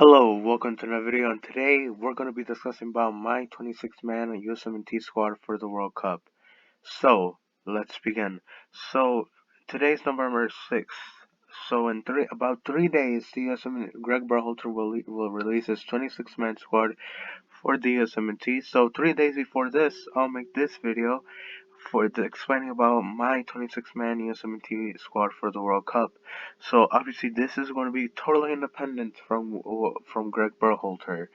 Hello, welcome to another video, and today we're going to be discussing about my 26-man USMNT squad for the World Cup. So, let's begin. So, today's November 6th. So, in about 3 days, the USMNT, Greg Berhalter will release his 26-man squad for the USMNT. So, 3 days before this, I'll make this video explaining about my 26-man USMNT squad for the World Cup. So obviously this is going to be totally independent from Greg Berhalter.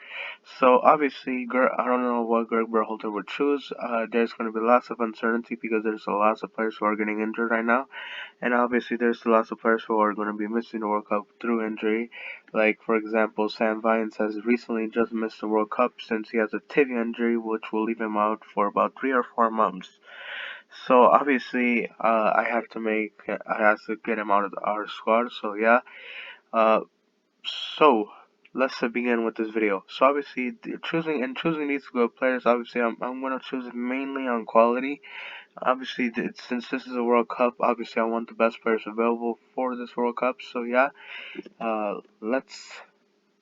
So obviously I don't know what Greg Berhalter would choose. There's going to be lots of uncertainty because there's lots of players who are getting injured right now, and obviously there's lots of players who are going to be missing the World Cup through injury. Like for example, Sam Vines has recently just missed the World Cup since he has a tibia injury, which will leave him out for about 3 or 4 months. So obviously, I have to get him out of our squad. So yeah, uh, so let's begin with this video. So obviously, choosing these good players, obviously, I'm gonna choose mainly on quality. Obviously, since this is a World Cup, obviously I want the best players available for this World Cup. So yeah, uh, let's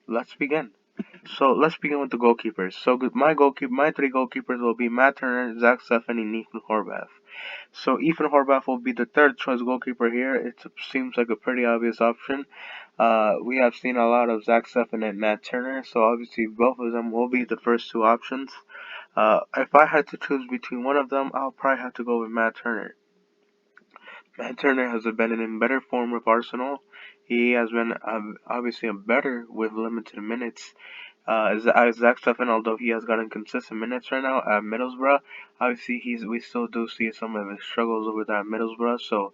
let's begin. So let's begin with the goalkeepers. So my three goalkeepers will be Matt Turner, Zach Steffen, and Ethan Horvath. So Ethan Horvath will be the third choice goalkeeper here. It seems like a pretty obvious option. We have seen a lot of Zach Steffen and Matt Turner, so obviously both of them will be the first two options. If I had to choose between one of them, I'll probably have to go with Matt Turner. Matt Turner has been in better form with Arsenal. He has been obviously better with limited minutes. Zach Steffen, although he has gotten consistent minutes right now at Middlesbrough, obviously we still do see some of his struggles over there at Middlesbrough. So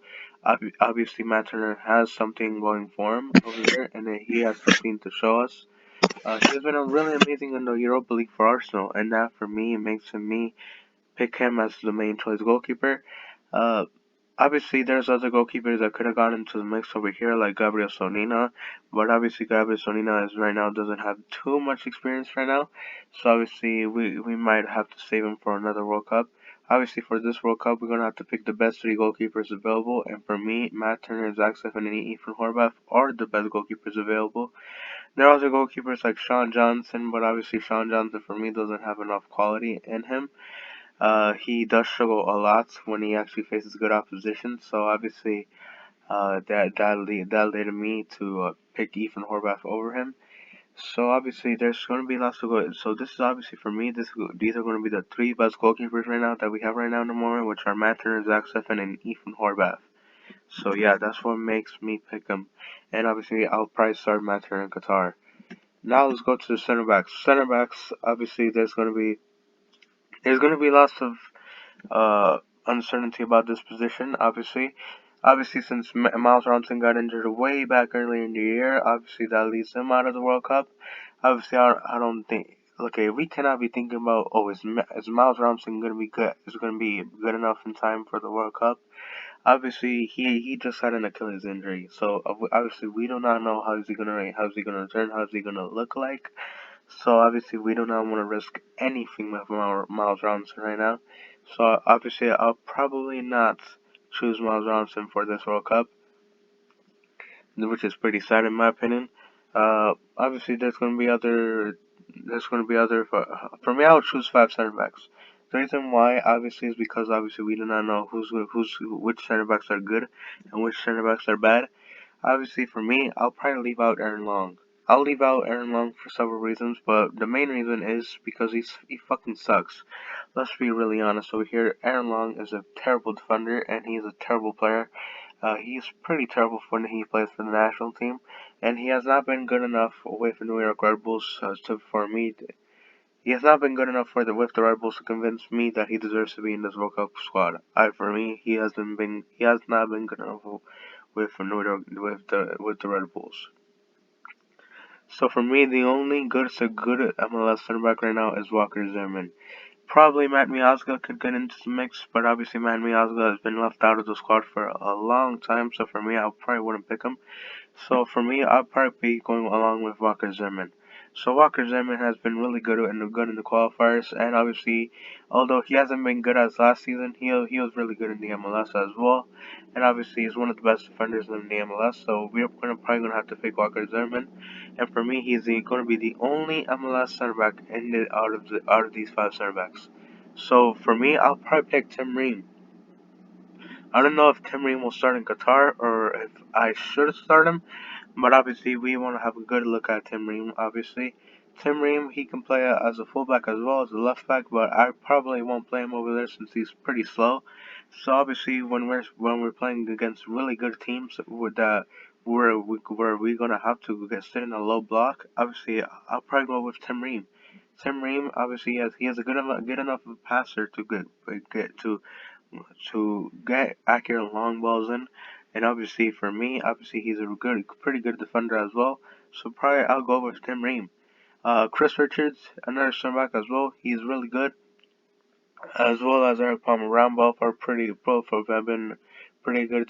obviously Matt Turner has something going for him over there, and he has something to show us. He has been really amazing in the Europa League for Arsenal, and that for me makes me pick him as the main choice goalkeeper. Uh, Obviously, there's other goalkeepers that could have gone into the mix over here, like Gabriel Sonina, but obviously Gabriel Sonina is right now doesn't have too much experience right now, so obviously we might have to save him for another World Cup. Obviously, for this World Cup, we're gonna have to pick the best three goalkeepers available, and for me, Matt Turner, Zach Steffen, and Ethan Horvath are the best goalkeepers available. There are other goalkeepers like Sean Johnson, but obviously Sean Johnson for me doesn't have enough quality in him. He does struggle a lot when he actually faces good opposition. So obviously, that led me to pick Ethan Horvath over him. So obviously, there's going to be lots to go. So this is obviously for me. These are going to be the three best goalkeepers right now that we have right now in the moment, which are Matt Turner, Zach Steffen, and Ethan Horvath. So yeah, that's what makes me pick them. And obviously, I'll probably start Matt Turner in Qatar. Now let's go to the center backs. Center backs, obviously, there's going to be lots of uncertainty about this position. Obviously, since Miles Robinson got injured way back earlier in the year, obviously that leaves him out of the World Cup. Obviously, I don't think. Okay, we cannot be thinking about, oh, is Miles Robinson gonna be good? Is gonna be good enough in time for the World Cup? Obviously, he just had an Achilles injury, so obviously we do not know how's he gonna return, how's he gonna look like. So obviously we do not want to risk anything with Miles Robinson right now. So obviously I'll probably not choose Miles Robinson for this World Cup, which is pretty sad in my opinion. Obviously there's going to be other for me. I would choose five center backs. The reason why obviously is because obviously we do not know which center backs are good and which center backs are bad. Obviously, for me, I'll probably leave out Aaron Long. I'll leave out Aaron Long for several reasons, but the main reason is because he fucking sucks. Let's be really honest over here. Aaron Long is a terrible defender, and he's a terrible player. He's pretty terrible when he plays for the national team, and he has not been good enough with the New York Red Bulls for me. He has not been good enough with the Red Bulls to convince me that he deserves to be in this World Cup squad. For me, he has not been good enough with the Red Bulls. So for me, the only good MLS center back right now is Walker Zimmerman. Probably Matt Miazga could get into the mix, but obviously Matt Miazga has been left out of the squad for a long time. So for me, I probably wouldn't pick him. So for me, I'll probably be going along with Walker Zimmerman. So Walker Zimmerman has been really good in the qualifiers, and obviously, although he hasn't been good as last season, he was really good in the MLS as well, and obviously he's one of the best defenders in the MLS. So we're probably gonna have to pick Walker Zimmerman, and for me, he's going to be the only MLS center back out of these five center backs. So for me, I'll probably pick Tim Ream. I don't know if Tim Ream will start in Qatar or if I should start him, but obviously, we want to have a good look at Tim Ream. Obviously, Tim Ream, he can play as a fullback as well as a left back, but I probably won't play him over there since he's pretty slow. So obviously, when we're playing against really good teams with that where we're gonna have to get sit in a low block, obviously I'll probably go with Tim Ream. Tim Ream, obviously, he has a good enough of a passer to get accurate long balls in. And obviously for me, obviously he's a pretty good defender as well. So probably I'll go with Tim Ream. Chris Richards, another center back as well. He's really good, as well as Eric Palmer. Both have been pretty good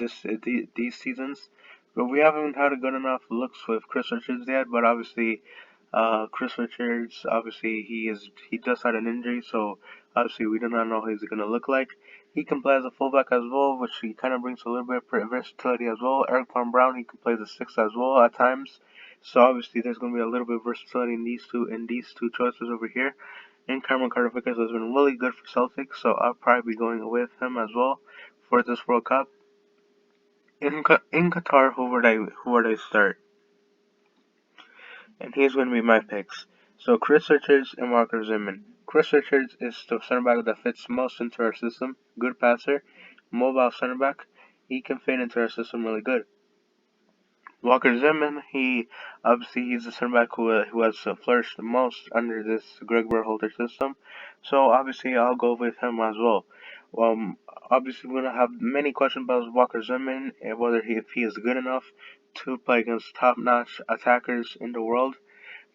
these seasons. But we haven't had a good enough looks with Chris Richards yet. But obviously, Chris Richards, obviously he just had an injury, so obviously we do not know how he's gonna look like. He can play as a fullback as well, which he kind of brings a little bit of versatility as well. Eric Palmer Brown, he can play the six as well at times. So obviously there's gonna be a little bit of versatility in these two choices over here. And Cameron Carter Vickers has been really good for Celtics, so I'll probably be going with him as well for this World Cup. In Qatar, who would I start? And here's going to be my picks. So Chris Richards and Walker Zimmerman. Chris Richards is the center back that fits most into our system. Good passer, mobile center back. He can fit into our system really good. Walker Zimmerman, he's the center back who has flourished the most under this Greg Berhalter system. So obviously I'll go with him as well. Um, Obviously we're gonna have many questions about Walker Zimmerman and whether if he is good enough to play against top-notch attackers in the world.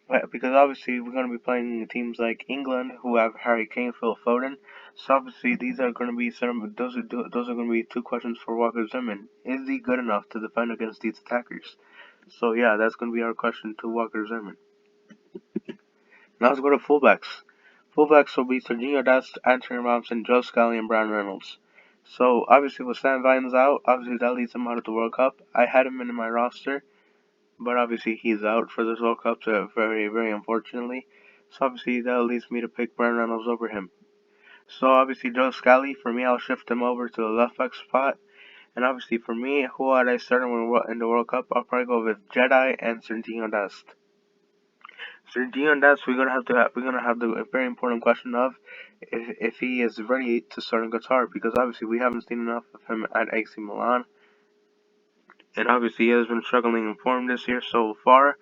But because obviously we're going to be playing teams like England who have Harry Kane, Phil Foden. So obviously these are going to be those are going to be two questions for Walker Zimmerman. Is he good enough to defend against these attackers? So yeah, that's going to be our question to Walker Zimmerman. Now let's go to fullbacks. Fullbacks will be Serginho Dest, Anthony Robinson, Joe Scally, and Brian Reynolds. So obviously with Stan Vines out, obviously that leads him out of the World Cup. I had him in my roster, but obviously he's out for this World Cup, so very, very unfortunately. So obviously that leads me to pick Brian Reynolds over him. So obviously Joe Scally, for me, I'll shift him over to the left back spot. And obviously for me, who would I start in the World Cup? I'll probably go with Jedi and Serginho Dest. Serginho Dest, we're gonna have the very important question of if he is ready to start in Qatar, because obviously we haven't seen enough of him at AC Milan, and obviously he has been struggling in form this year so far.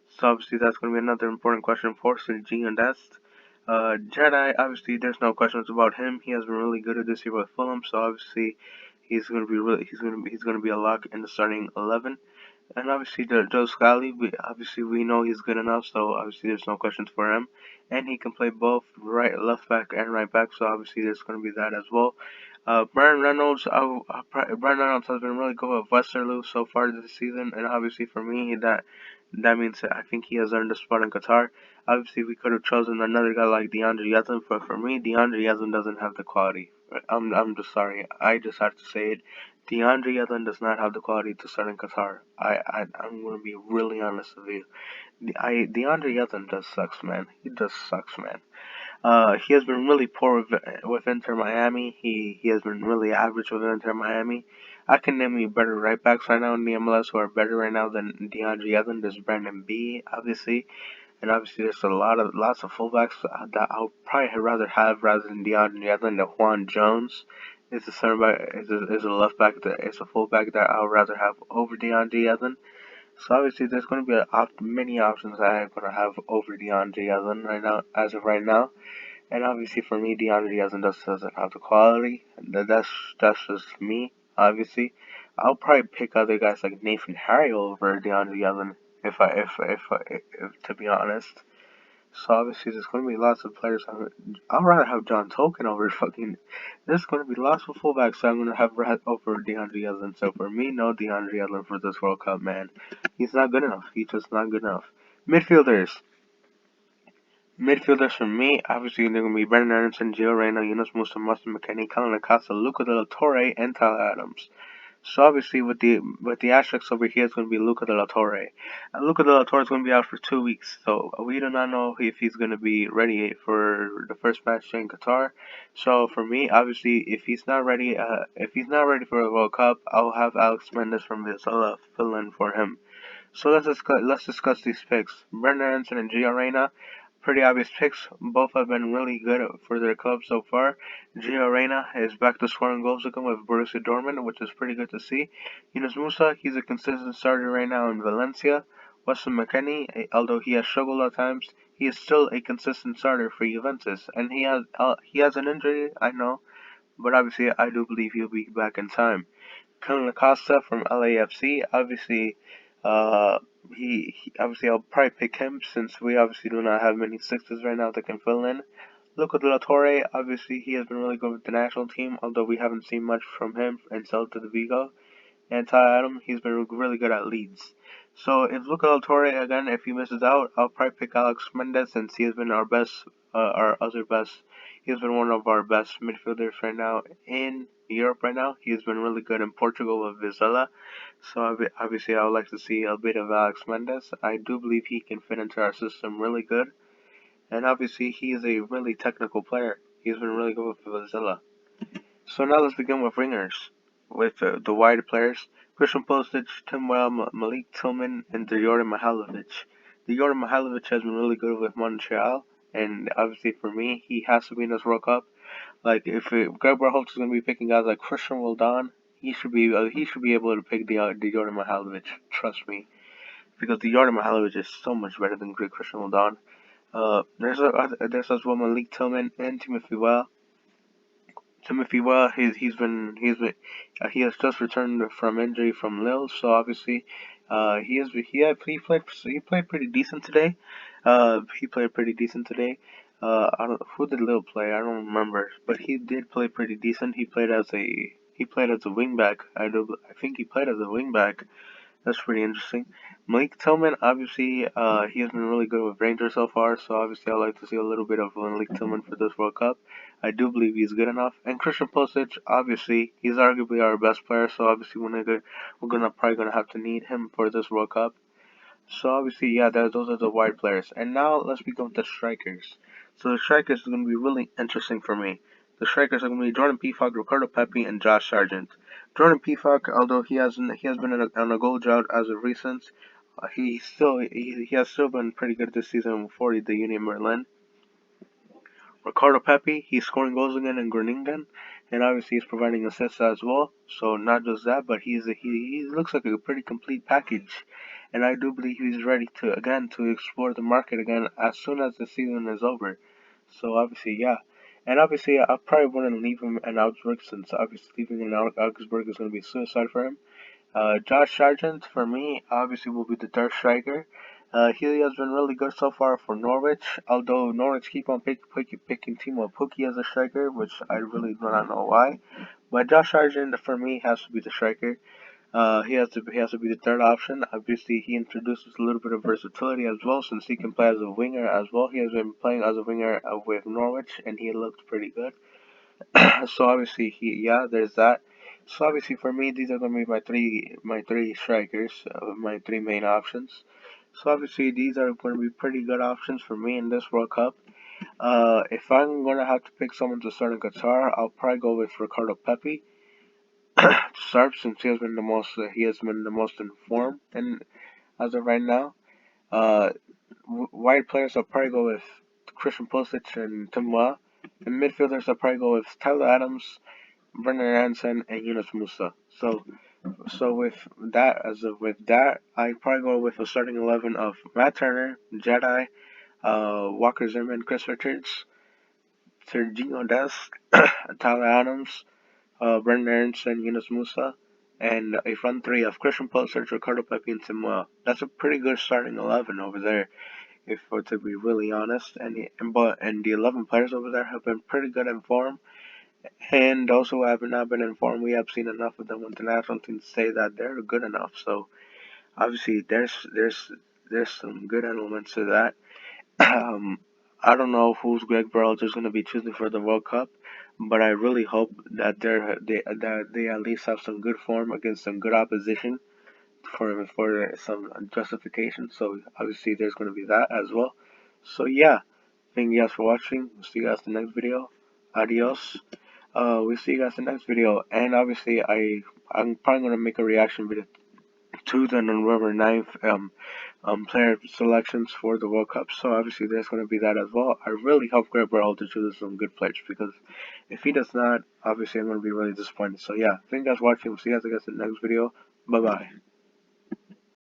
So obviously that's going to be another important question for Serginho Dest. Jedi, obviously there's no questions about him. He has been really good at this year with Fulham, so obviously he's going to be a lock in the starting 11. And obviously Joe Scally, we know he's good enough, so obviously there's no questions for him. And he can play both left back and right back, so obviously there's going to be that as well. Brian Reynolds has been really good with Westerlo so far this season, and obviously for me that means that I think he has earned a spot in Qatar. Obviously we could have chosen another guy like DeAndre Yedlin, but for me DeAndre Yedlin doesn't have the quality. I'm just sorry, I just have to say it. DeAndre Yedlin does not have the quality to start in Qatar. I'm gonna be really honest with you. DeAndre Yedlin just sucks, man. He just sucks, man. He has been really poor with Inter Miami. He has been really average with Inter Miami. I can name you better right backs right now in the MLS who are better right now than DeAndre Yedlin. There's Brandon B, obviously, and obviously there's lots of fullbacks that I'll probably rather have rather than DeAndre Yedlin. The Juan Jones is a center back, is a left back that is a fullback that I'll rather have over DeAndre Yedlin. So obviously there's going to be many options that I'm going to have over DeAndre Yedlin right now, as of right now. And obviously for me, DeAndre doesn't have the quality. That's just me. Obviously, I'll probably pick other guys like Nathan Harry over DeAndre Yedlin if to be honest. So obviously there's going to be lots of players. I'd rather have John Tolkien over fucking. There's going to be lots of fullbacks that I'm going to have over DeAndre Yedlin. So for me, no DeAndre Yedlin for this World Cup, man. He's not good enough. He's just not good enough. Midfielders. Midfielders for me, obviously they're gonna be Brendan Aronson, Gio Reyna, Yunus Musa, Mustin McKennie, Colin Acosta, Luca De La Torre, and Tyler Adams. So obviously with the asterisks over here, it's going to be Luca De La Torre. And Luca De La Torre is going to be out for 2 weeks, so we do not know if he's going to be ready for the first match in Qatar. So for me, obviously, if he's not ready for the World Cup, I'll have Alex Mendes from Vizela fill in for him. So let's discuss these picks. Brendan Aronson and Gio Reyna, pretty obvious picks. Both have been really good for their clubs so far. Gio Reyna is back to scoring goals again with Borussia Dortmund, which is pretty good to see. Yunus Musa, he's a consistent starter right now in Valencia. Weston McKennie, although he has struggled at times, he is still a consistent starter for Juventus, and he has an injury, I know, but obviously I do believe he'll be back in time. Colin Acosta from LAFC. Obviously, uh, obviously I'll probably pick him since we obviously do not have many sixes right now that can fill in. Luca De La Torre, obviously he has been really good with the national team, although we haven't seen much from him in Celta de Vigo. And Ty Adam, he's been really good at Leeds. So if Luca Del Torre again, if he misses out, I'll probably pick Alex Mendes since he has been our other best. He has been one of our best midfielders right now in Europe right now. He has been really good in Portugal with Vizela. So obviously I would like to see a bit of Alex Mendes. I do believe he can fit into our system really good. And obviously he is a really technical player. He's been really good with Vizela. So now let's begin with ringers, with the wide players: Christian Pulisic, Tim Well, Malik Tillman, and Djordje Mihailovic. Djordje Mihailovic has been really good with Montreal, and obviously for me, he has to be in this World Cup. Like if Greg Berhalter is going to be picking guys like Christian Roldan, he should be able to pick Djordje Mihailovic. Trust me, because Djordje Mihailovic is so much better than Greg Christian Roldan. There's as well Malik Tillman and Timothy Well. Timothy Well, he has just returned from injury from Lille, so obviously, he played pretty decent today. He played pretty decent today. I don't who did Lille play? I don't remember, but he did play pretty decent. He played as a wingback. I think he played as a wingback. That's pretty interesting. Malik Tillman, obviously, he has been really good with Rangers so far, so obviously I'd like to see a little bit of Malik Tillman for this World Cup. I do believe he's good enough. And Christian Pulisic, obviously, he's arguably our best player, so obviously we're probably gonna have to need him for this World Cup. So obviously, yeah, those are the wide players. And now let's begin with the strikers. So the strikers is going to be really interesting for me. The strikers are going to be Jordan Pefok, Ricardo Pepi, and Josh Sargent. Jordan Pefok, although he has been on a goal drought as of recent, he has still been pretty good this season for the Union Berlin. Ricardo Pepi, he's scoring goals again in Groningen, and obviously he's providing assists as well. So not just that, but he looks like a pretty complete package, and I do believe he's ready to explore the market again as soon as the season is over. So obviously, yeah. And obviously, I probably wouldn't leave him in Augsburg since obviously leaving in Augsburg is going to be suicide for him. Josh Sargent, for me, obviously will be the third striker. He has been really good so far for Norwich, although Norwich keep on picking Timo Pukki as a striker, which I really do not know why. But Josh Sargent, for me, has to be the striker. He has to be the third option. Obviously, he introduces a little bit of versatility as well, since he can play as a winger as well. He has been playing as a winger with Norwich, and he looked pretty good. So obviously there's that. So obviously for me, these are gonna be my three strikers, my three main options. So obviously these are gonna be pretty good options for me in this World Cup. If I'm gonna have to pick someone to start in Qatar, I'll probably go with Ricardo Pepi to start since he has been the most informed and as of right now. Uh, Wide players I'll probably go with Christian Pulisic and Tim Weah. In midfielders I'll probably go with Tyler Adams, Brendan Aronson, and Yunus Musa. So with that, I probably go with a starting 11 of Matt Turner, Jedi, Walker Zimmerman, Chris Richards, Serginho Dest, Tyler Adams, Brendan Aronson, Yunus Musa, and a front three of Christian Pulisic, Ricardo Pepi, and Samuel. That's a pretty good starting 11 over there, if we're to be really honest. And the 11 players over there have been pretty good in form. And those who have not been informed, we have seen enough of them with the national team to say that they're good enough. So obviously, there's some good elements to that. Um, I don't know who's Greg Berhalter is going to be choosing for the World Cup, but I really hope that they at least have some good form against some good opposition for some justification. So obviously there's going to be that as well. So yeah, thank you guys for watching. We'll see you guys in the next video. Adios. We'll see you guys in the next video. And obviously I'm probably going to make a reaction video to the November 9th player selections for the World Cup. So obviously there's going to be that as well. I really hope Greg Berhalter chooses some good players, because if he does not, obviously I'm going to be really disappointed. So yeah, thank you guys for watching. We'll see you guys in the next video. Bye bye.